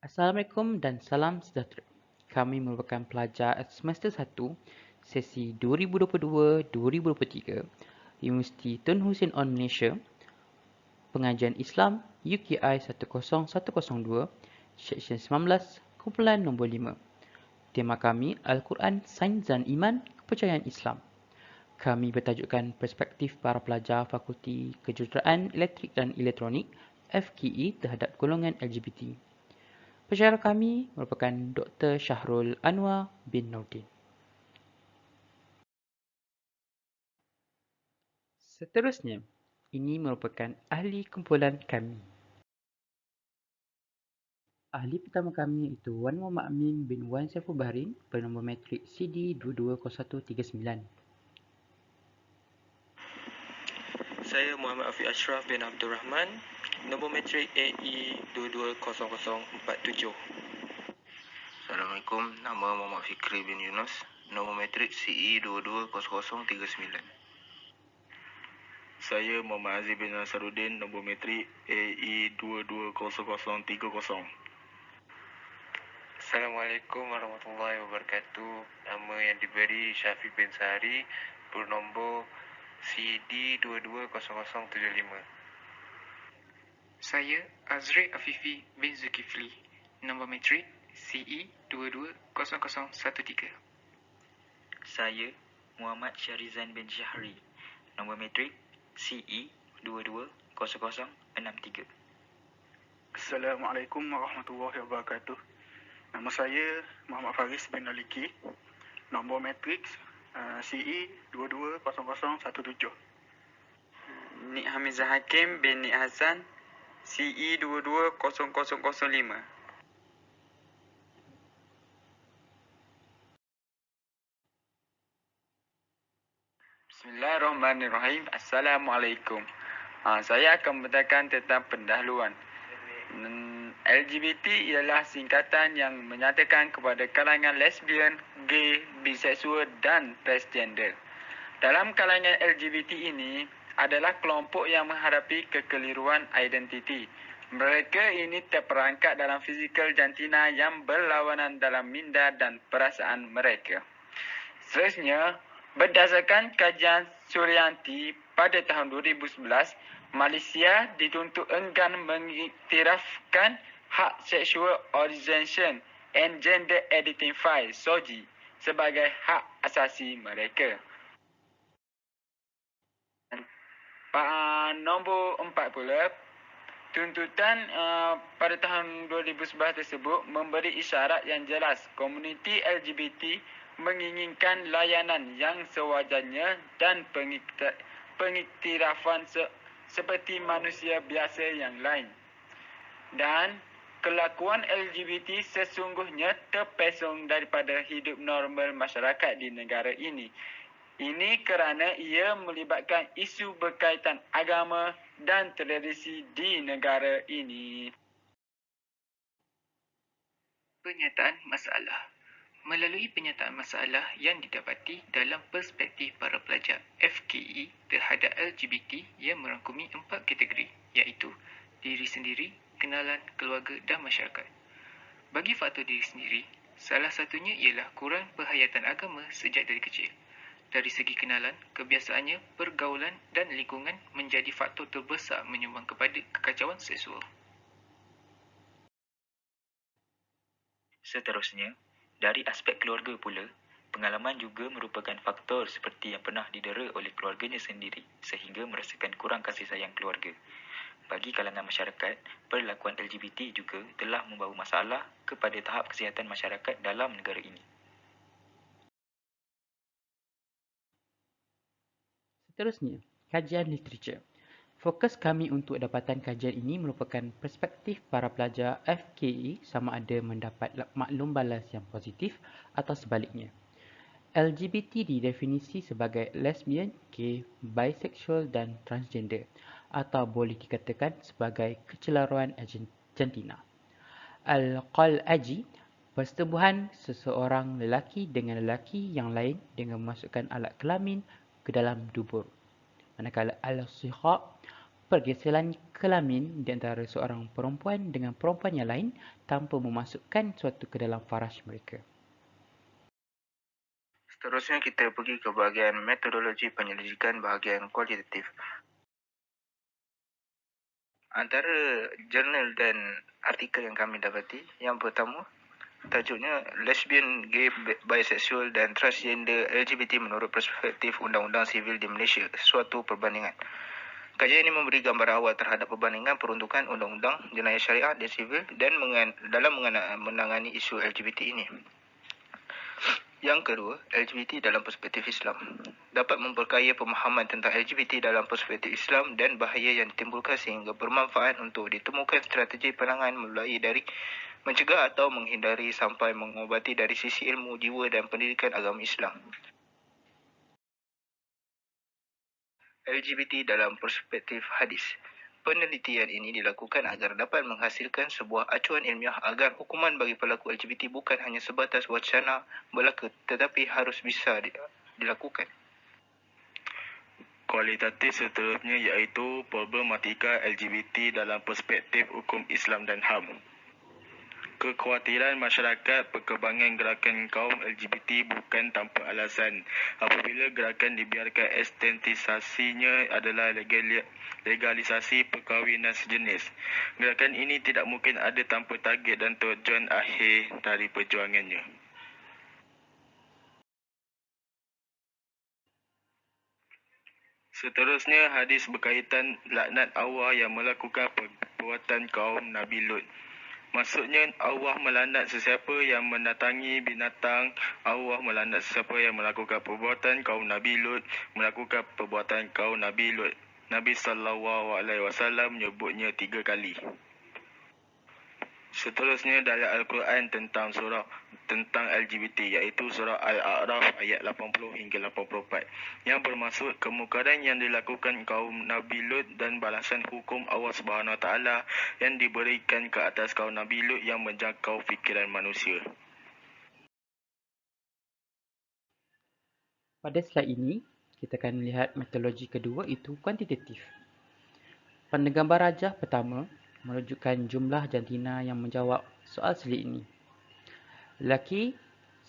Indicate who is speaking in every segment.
Speaker 1: Assalamualaikum dan salam sejahtera. Kami merupakan pelajar semester 1, sesi 2022-2023, Universiti Tun Hussein On Malaysia, Pengajian Islam UKI 10102, Seksyen 19, kumpulan nombor 5. Tema kami Al-Quran, Sains dan Iman, Kepercayaan Islam. Kami bertajukkan perspektif para pelajar Fakulti Kejuruteraan Elektrik dan Elektronik FKE terhadap golongan LGBT. Pensyarah kami merupakan Dr. Syahrul Anwar bin Nordin. Seterusnya, ini merupakan ahli kumpulan kami. Ahli pertama kami iaitu Wan Muhammad Amin bin Wan Saiful Bahrin bernombor matrik CD220139.
Speaker 2: Saya Muhammad Afiq Ashraf bin Abdul Rahman, nombor matrik AE 220047.
Speaker 3: Assalamualaikum, nama Muhammad Fikri bin Yunus, nombor matrik CE 220039.
Speaker 4: Saya Muhammad Aziz bin Nasaruddin, nombor matrik AE 220030.
Speaker 5: Assalamualaikum warahmatullahi wabarakatuh. Nama yang diberi Syafiq bin Sahari, bernombor CD 220075.
Speaker 6: Saya Azri Afifi bin Zulkifli, nombor matrik CE 220013.
Speaker 7: Saya Muhammad Syarizan bin Syahri, nombor matrik CE 220063.
Speaker 8: Assalamualaikum warahmatullahi wabarakatuh. Nama saya Muhammad Faris bin Aliki, nombor matrik CE 220017.
Speaker 9: Nik Hamizah Hakim bin Nik Hassan, CE 220005.
Speaker 10: Bismillahirrahmanirrahim. Assalamualaikum. Saya akan memberitakan tentang pendahuluan. LGBT ialah singkatan yang menyatakan kepada kalangan lesbian, gay, biseksual dan transgender. Dalam kalangan LGBT ini adalah kelompok yang menghadapi kekeliruan identiti. Mereka ini terperangkap dalam fizikal jantina yang berlawanan dalam minda dan perasaan mereka. Seterusnya, berdasarkan kajian Suryanti pada tahun 2011, Malaysia dituntut enggan mengiktirafkan hak sexual orientation and gender identified (SOGI) sebagai hak asasi mereka. Nombor 4 pula, tuntutan pada tahun 2011 tersebut memberi isyarat yang jelas komuniti LGBT menginginkan layanan yang sewajarnya dan pengiktirafan seperti manusia biasa yang lain. Dan kelakuan LGBT sesungguhnya terpesong daripada hidup normal masyarakat di negara ini. Ini kerana ia melibatkan isu berkaitan agama dan tradisi di negara ini.
Speaker 6: Penyataan masalah. Melalui penyataan masalah yang didapati dalam perspektif para pelajar FKE terhadap LGBT yang merangkumi 4 kategori, iaitu diri sendiri, kenalan, keluarga dan masyarakat. Bagi faktor diri sendiri, salah satunya ialah kurang penghayatan agama sejak dari kecil. Dari segi kenalan, kebiasaannya, pergaulan dan lingkungan menjadi faktor terbesar menyumbang kepada kekacauan seksual.
Speaker 7: Seterusnya, dari aspek keluarga pula, pengalaman juga merupakan faktor seperti yang pernah didera oleh keluarganya sendiri sehingga merasakan kurang kasih sayang keluarga. Bagi kalangan masyarakat, perlakuan LGBT juga telah membawa masalah kepada tahap kesihatan masyarakat dalam negara ini.
Speaker 1: Seterusnya, kajian literatur. Fokus kami untuk dapatan kajian ini merupakan perspektif para pelajar FKE sama ada mendapat maklum balas yang positif atau sebaliknya. LGBT didefinisi sebagai lesbian, gay, bisexual dan transgender atau boleh dikatakan sebagai kecelaruan jantina. Al-Qal'aji, persetubuhan seseorang lelaki dengan lelaki yang lain dengan memasukkan alat kelamin ke dalam dubur. Manakala al-Siqa, pergeseran kelamin di antara seorang perempuan dengan perempuan yang lain tanpa memasukkan suatu ke dalam faraj mereka.
Speaker 3: Seterusnya kita pergi ke bahagian metodologi penyelidikan bahagian kualitatif. Antara jurnal dan artikel yang kami dapati, yang pertama, tajuknya Lesbian, Gay, Bisexual dan Transgender LGBT menurut perspektif Undang-Undang Sivil di Malaysia, suatu perbandingan. Kajian ini memberi gambaran awal terhadap perbandingan peruntukan Undang-Undang Jenayah Syariah dan Sivil dan dalam menangani isu LGBT ini. Yang kedua, LGBT dalam perspektif Islam dapat memperkaya pemahaman tentang LGBT dalam perspektif Islam dan bahaya yang ditimbulkan sehingga bermanfaat untuk ditemukan strategi penanganan mulai dari mencegah atau menghindari sampai mengobati dari sisi ilmu, jiwa dan pendidikan agama Islam. LGBT dalam perspektif hadis. Penelitian ini dilakukan agar dapat menghasilkan sebuah acuan ilmiah agar hukuman bagi pelaku LGBT bukan hanya sebatas wacana belaka tetapi harus bisa dilakukan.
Speaker 4: Kualitatif seterusnya iaitu problematika LGBT dalam perspektif hukum Islam dan HAM. Kekhawatiran masyarakat perkembangan gerakan kaum LGBT bukan tanpa alasan. Apabila gerakan dibiarkan ekstentisasinya adalah legalisasi perkahwinan sejenis. Gerakan ini tidak mungkin ada tanpa target dan tujuan akhir dari perjuangannya. Seterusnya, hadis berkaitan laknat Allah yang melakukan perbuatan kaum Nabi Lut. Maksudnya, Allah melaknat sesiapa yang mendatangi binatang. Allah melaknat sesiapa yang melakukan perbuatan kaum Nabi Lut, melakukan perbuatan kaum Nabi Lut. Nabi SAW menyebutnya 3 kali. Seterusnya dalam Al-Quran tentang surah tentang LGBT iaitu surah Al-A'raf ayat 80 hingga 84 yang bermaksud kemungkaran yang dilakukan kaum Nabi Lut dan balasan hukum Allah SWT yang diberikan ke atas kaum Nabi Lut yang menjangkau fikiran manusia.
Speaker 1: Pada slide ini, kita akan melihat metodologi kedua itu kuantitatif. Pada gambar rajah pertama, menunjukkan jumlah jantina yang menjawab soal selit ini. Lelaki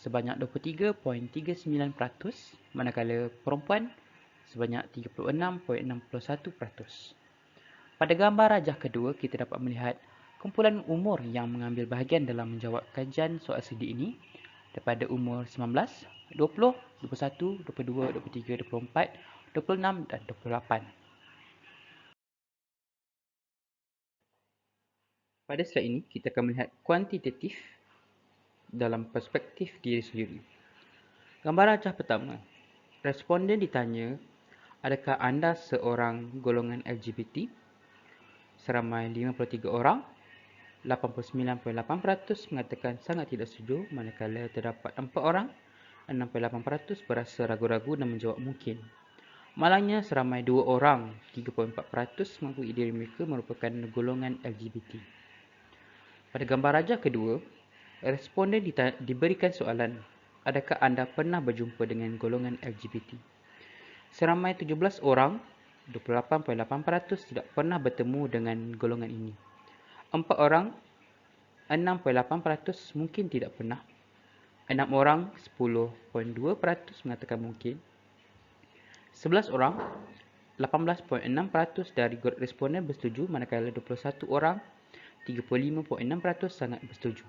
Speaker 1: sebanyak 23.39%, manakala perempuan sebanyak 36.61%. Pada gambar rajah kedua, kita dapat melihat kumpulan umur yang mengambil bahagian dalam menjawab kajian soal selit ini daripada umur 19, 20, 21, 22, 23, 24, 26 dan 28. Pada slide ini, kita akan melihat kuantitatif dalam perspektif diri sendiri. Gambar rajah pertama, responden ditanya, adakah anda seorang golongan LGBT? Seramai 53 orang, 89.8% mengatakan sangat tidak setuju, manakala terdapat 4 orang, 6.8% berasa ragu-ragu dan menjawab mungkin. Malangnya, seramai 2 orang, 3.4% mengakui diri mereka merupakan golongan LGBT. Pada gambar rajah kedua, responden diberikan soalan, adakah anda pernah berjumpa dengan golongan LGBT? Seramai 17 orang, 28.8% tidak pernah bertemu dengan golongan ini. 4 orang, 6.8% mungkin tidak pernah. 6 orang, 10.2% mengatakan mungkin. 11 orang, 18.6% dari responden bersetuju, manakala 21 orang, 35.6% sangat bersetuju.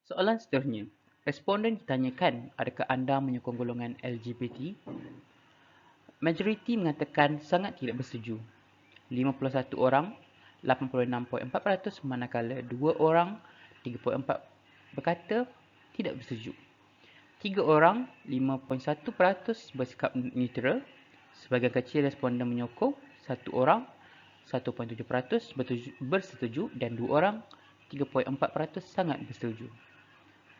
Speaker 1: Soalan seterusnya. Responden ditanyakan, adakah anda menyokong golongan LGBT? Majoriti mengatakan sangat tidak bersetuju. 51 orang, 86.4%, manakala 2 orang, 3.4% berkata tidak bersetuju. 3 orang, 5.1% bersikap neutral. Sebahagian kecil responden menyokong, 1 orang, 1.7% bersetuju dan 2 orang, 3.4% sangat bersetuju.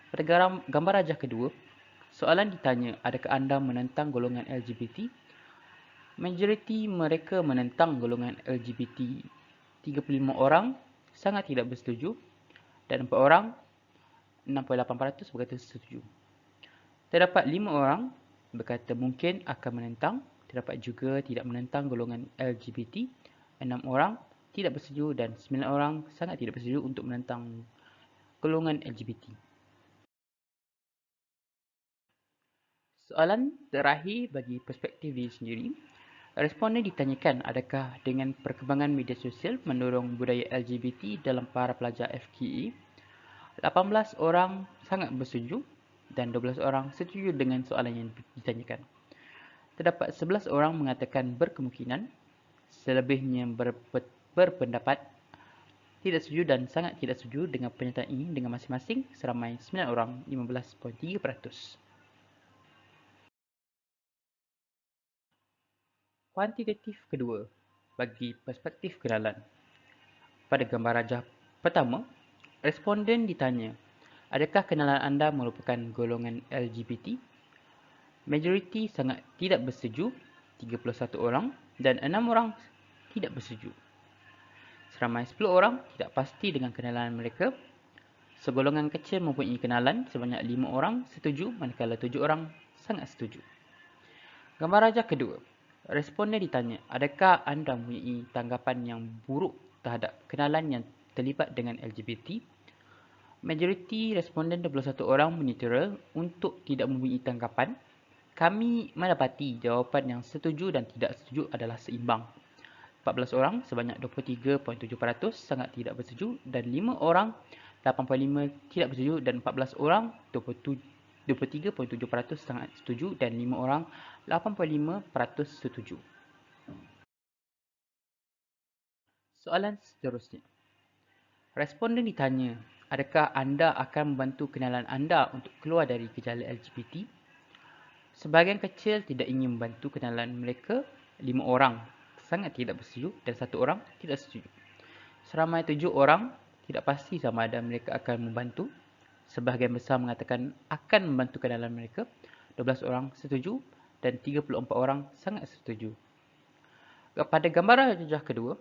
Speaker 1: Pada gambar rajah kedua, soalan ditanya, adakah anda menentang golongan LGBT? Majoriti mereka menentang golongan LGBT. 35 orang sangat tidak bersetuju dan 4 orang, 6.8% berkata setuju. Terdapat 5 orang, berkata mungkin akan menentang, terdapat juga tidak menentang golongan LGBT, 6 orang tidak bersetuju dan 9 orang sangat tidak bersetuju untuk menentang golongan LGBT. Soalan terakhir bagi perspektif diri sendiri. Responden ditanyakan adakah dengan perkembangan media sosial mendorong budaya LGBT dalam para pelajar FKE. 18 orang sangat bersetuju dan 12 orang setuju dengan soalan yang ditanyakan. Terdapat 11 orang mengatakan berkemungkinan, selebihnya berpendapat tidak setuju dan sangat tidak setuju dengan pernyataan ini dengan masing-masing seramai 9 orang, 15.3%. Kuantitatif kedua, bagi perspektif kenalan. Pada gambar rajah pertama, responden ditanya, adakah kenalan anda merupakan golongan LGBT? Majoriti sangat tidak bersetuju, 31 orang, dan 6 orang tidak bersetuju. Seramai 10 orang tidak pasti dengan kenalan mereka. Segolongan kecil mempunyai kenalan sebanyak 5 orang setuju, manakala 7 orang sangat setuju. Gambar rajah kedua, responden ditanya, adakah anda mempunyai tanggapan yang buruk terhadap kenalan yang terlibat dengan LGBT? Majoriti responden 21 orang meneutral untuk tidak mempunyai tanggapan. Kami mendapati jawapan yang setuju dan tidak setuju adalah seimbang. 14 orang sebanyak 23.7% sangat tidak bersetuju dan 5 orang 8.5% tidak bersetuju dan 14 orang 23.7% sangat setuju dan 5 orang 8.5% setuju. Soalan seterusnya. Responden ditanya, adakah anda akan membantu kenalan anda untuk keluar dari gejala LGBT? Sebahagian kecil tidak ingin membantu kenalan mereka, 5 orang sangat tidak bersetuju dan 1 orang tidak setuju. Seramai 7 orang tidak pasti sama ada mereka akan membantu. Sebahagian besar mengatakan akan membantu kenalan mereka, 12 orang setuju dan 34 orang sangat setuju. Pada gambar rajah kedua,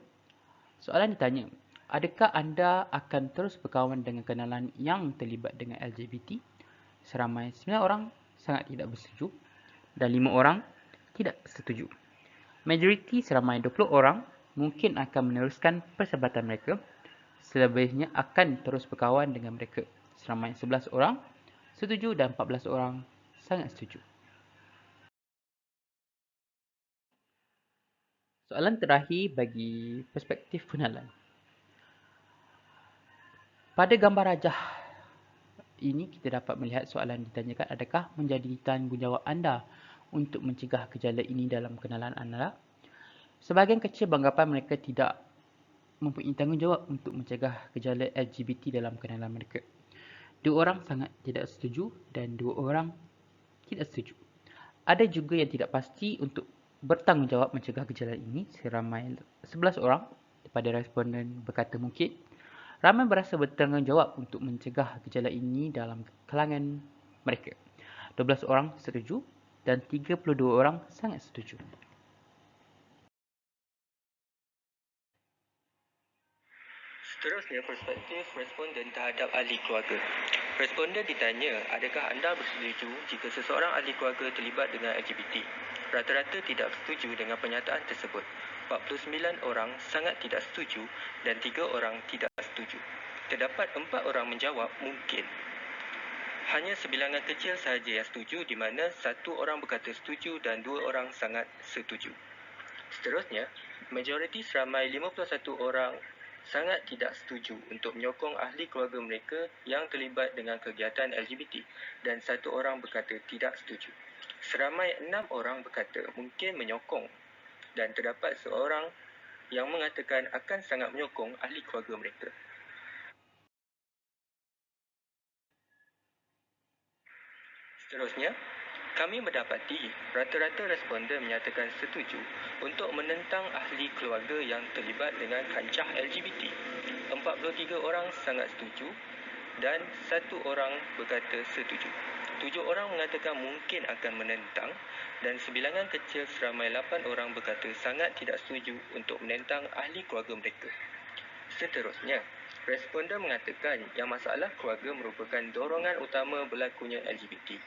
Speaker 1: soalan ditanya, adakah anda akan terus berkawan dengan kenalan yang terlibat dengan LGBT? Seramai 9 orang sangat tidak bersetuju dan 5 orang tidak setuju. Majoriti seramai 20 orang mungkin akan meneruskan persahabatan mereka. Selebihnya akan terus berkawan dengan mereka. Seramai 11 orang setuju dan 14 orang sangat setuju. Soalan terakhir bagi perspektif kenalan. Pada gambar rajah ini kita dapat melihat soalan ditanyakan, adakah menjadi tanggungjawab anda untuk mencegah gejala ini dalam kenalan anda? Sebahagian kecil beranggapan mereka tidak mempunyai tanggungjawab untuk mencegah gejala LGBT dalam kenalan mereka. 2 orang sangat tidak setuju dan 2 orang tidak setuju. Ada juga yang tidak pasti untuk bertanggungjawab mencegah gejala ini. Seramai 11 orang daripada responden berkata mungkin. Ramai berasa bertanggungjawab untuk mencegah gejala ini dalam kalangan mereka. 12 orang setuju dan 32 orang sangat setuju.
Speaker 2: Seterusnya, perspektif responden terhadap ahli keluarga. Responden ditanya, adakah anda bersetuju jika seseorang ahli keluarga terlibat dengan LGBT? Rata-rata tidak setuju dengan pernyataan tersebut. 49 orang sangat tidak setuju dan 3 orang tidak setuju. Terdapat 4 orang menjawab mungkin. Hanya sebilangan kecil sahaja yang setuju di mana 1 orang berkata setuju dan 2 orang sangat setuju. Seterusnya, majoriti seramai 51 orang sangat tidak setuju untuk menyokong ahli keluarga mereka yang terlibat dengan kegiatan LGBT dan 1 orang berkata tidak setuju. Seramai 6 orang berkata mungkin menyokong dan terdapat seorang yang mengatakan akan sangat menyokong ahli keluarga mereka. Seterusnya, kami mendapati rata-rata responden menyatakan setuju untuk menentang ahli keluarga yang terlibat dengan kancah LGBT. 43 orang sangat setuju dan 1 orang berkata setuju. 7 orang mengatakan mungkin akan menentang dan sebilangan kecil seramai 8 orang berkata sangat tidak setuju untuk menentang ahli keluarga mereka. Seterusnya, responden mengatakan yang masalah keluarga merupakan dorongan utama berlakunya LGBT.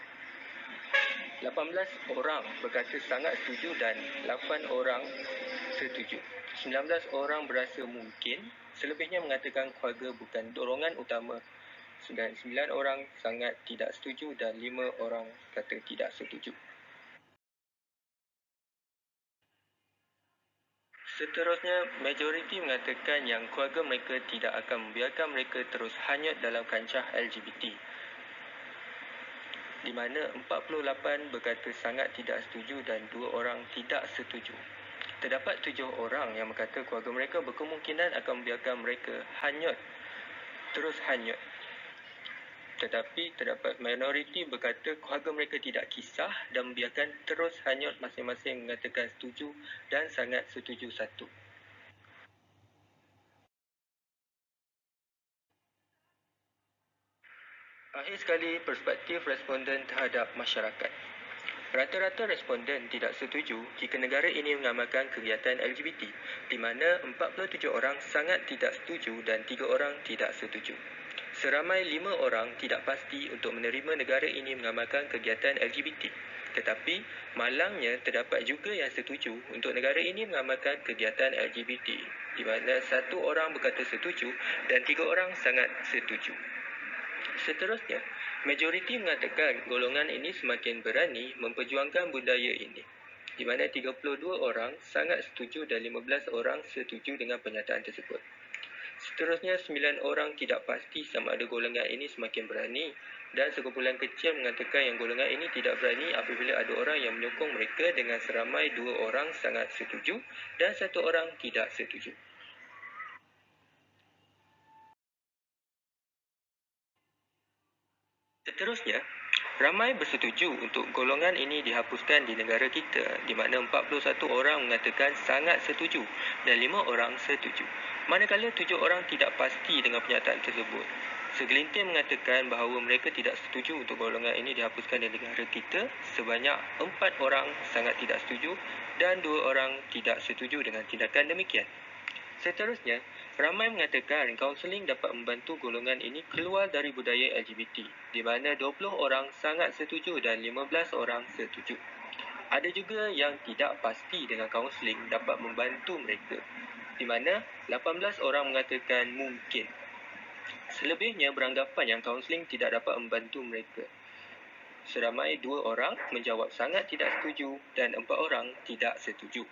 Speaker 2: 18 orang berkata sangat setuju dan 8 orang setuju. 19 orang berasa mungkin, selebihnya mengatakan keluarga bukan dorongan utama dan 9 orang sangat tidak setuju dan 5 orang kata tidak setuju. Seterusnya, majoriti mengatakan yang keluarga mereka tidak akan membiarkan mereka terus hanyut dalam kancah LGBT, di mana 48 berkata sangat tidak setuju dan 2 orang tidak setuju. Terdapat 7 orang yang berkata keluarga mereka berkemungkinan akan membiarkan mereka terus hanyut. Tetapi terdapat minoriti berkata keluarga mereka tidak kisah dan membiarkan terus hanyut, masing-masing mengatakan setuju dan sangat setuju satu. Akhir sekali, perspektif responden terhadap masyarakat. Rata-rata responden tidak setuju jika negara ini mengamalkan kegiatan LGBT, di mana 47 orang sangat tidak setuju dan 3 orang tidak setuju. Seramai 5 orang tidak pasti untuk menerima negara ini mengamalkan kegiatan LGBT. Tetapi, malangnya terdapat juga yang setuju untuk negara ini mengamalkan kegiatan LGBT, di mana 1 orang berkata setuju dan 3 orang sangat setuju. Seterusnya, majoriti mengatakan golongan ini semakin berani memperjuangkan budaya ini, di mana 32 orang sangat setuju dan 15 orang setuju dengan pernyataan tersebut. Seterusnya, 9 orang tidak pasti sama ada golongan ini semakin berani dan sekumpulan kecil mengatakan yang golongan ini tidak berani apabila ada orang yang menyokong mereka dengan seramai 2 orang sangat setuju dan 1 orang tidak setuju. Seterusnya, ramai bersetuju untuk golongan ini dihapuskan di negara kita, di mana 41 orang mengatakan sangat setuju dan 5 orang setuju. Manakala 7 orang tidak pasti dengan pernyataan tersebut. Segelintir mengatakan bahawa mereka tidak setuju untuk golongan ini dihapuskan di negara kita, sebanyak 4 orang sangat tidak setuju dan 2 orang tidak setuju dengan tindakan demikian. Seterusnya, ramai mengatakan kaunseling dapat membantu golongan ini keluar dari budaya LGBT, di mana 20 orang sangat setuju dan 15 orang setuju. Ada juga yang tidak pasti dengan kaunseling dapat membantu mereka, di mana 18 orang mengatakan mungkin. Selebihnya beranggapan yang kaunseling tidak dapat membantu mereka. Seramai 2 orang menjawab sangat tidak setuju dan 4 orang tidak setuju.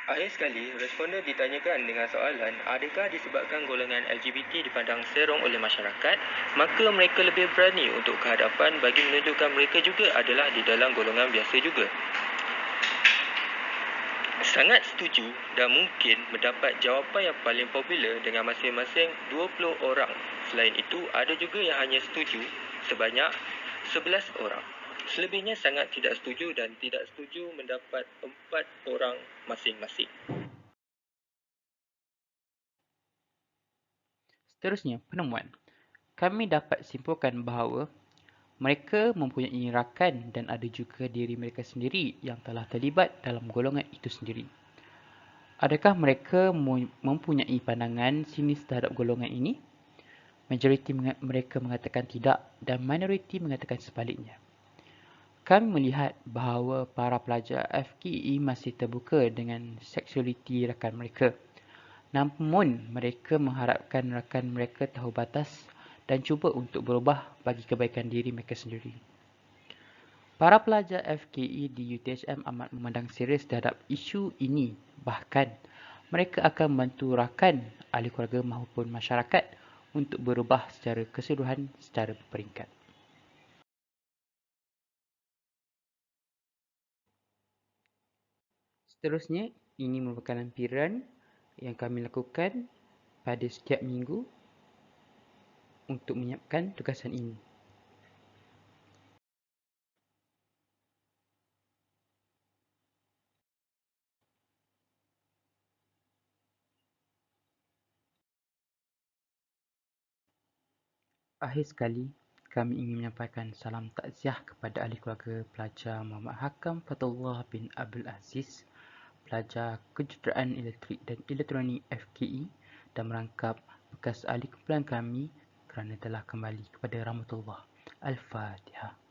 Speaker 2: Akhir sekali, responden ditanyakan dengan soalan, adakah disebabkan golongan LGBT dipandang serong oleh masyarakat, maka mereka lebih berani untuk kehadapan bagi menunjukkan mereka juga adalah di dalam golongan biasa juga. Sangat setuju dan mungkin mendapat jawapan yang paling popular dengan masing-masing 20 orang. Selain itu, ada juga yang hanya setuju sebanyak 11 orang. Selebihnya sangat tidak setuju dan tidak setuju mendapat 4 orang masing-masing.
Speaker 1: Seterusnya, penemuan. Kami dapat simpulkan bahawa mereka mempunyai rakan dan ada juga diri mereka sendiri yang telah terlibat dalam golongan itu sendiri. Adakah mereka mempunyai pandangan sinis terhadap golongan ini? Majoriti mereka mengatakan tidak dan minoriti mengatakan sebaliknya. Kami melihat bahawa para pelajar FKE masih terbuka dengan seksualiti rakan mereka. Namun, mereka mengharapkan rakan mereka tahu batas dan cuba untuk berubah bagi kebaikan diri mereka sendiri. Para pelajar FKE di UTHM amat memandang serius terhadap isu ini. Bahkan, mereka akan membantu rakan, ahli keluarga maupun masyarakat untuk berubah secara keseluruhan secara berperingkat. Seterusnya, ini merupakan lampiran yang kami lakukan pada setiap minggu untuk menyiapkan tugasan ini. Akhir sekali, kami ingin menyampaikan salam takziah kepada ahli keluarga pelajar Muhammad Hakam Fathullah bin Abdul Aziz, pelajar kejuruteraan elektrik dan elektronik FKE dan merangkap bekas ahli kumpulan kami kerana telah kembali kepada rahmatullah. Al-Fatihah.